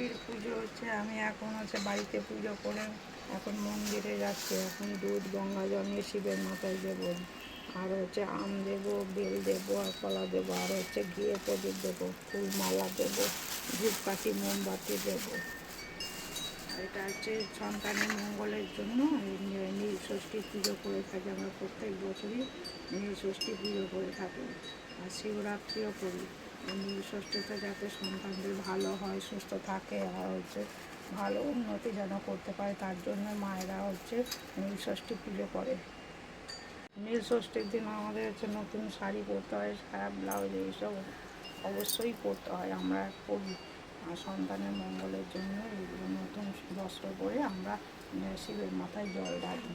ষষ্ঠীর পুজো হচ্ছে, আমি এখন হচ্ছে বাড়িতে পুজো করে এখন মন্দিরে যাচ্ছি। এখন দুধ গঙ্গা জল নিয়ে শিবের মাথায় দেবো, আর হচ্ছে আম দেবো, বেল দেবো, আর কলা দেবো, আর হচ্ছে ঘিয়ে প্রদীপ দেবো, ফুল মালা দেবো, ধূপকাঠি মোমবাতি দেবো। এটা হচ্ছে সন্তানের মঙ্গলের জন্য নীল ষষ্ঠী পুজো করে থাকি। আমরা প্রত্যেক বছরই নীল ষষ্ঠী পুজো করে থাকি, আর শিবরাত্রিও করি। নীল ষষ্ঠীতে যাতে সন্তানদের ভালো হয়, সুস্থ থাকে, আর হচ্ছে ভালো উন্নতি যেন করতে পারে, তার জন্য মায়েরা হচ্ছে নীল ষষ্ঠী পুজো করে। নীল ষষ্ঠীর দিন আমাদের হচ্ছে নতুন শাড়ি পরতে হয়, সায়া ব্লাউজ এইসব অবশ্যই পরতে হয়, আমরা পরি। আর সন্তানের মঙ্গলের জন্য এইগুলো নতুন বস্ত্র পরে আমরা শিবের মাথায় জল ঢালি।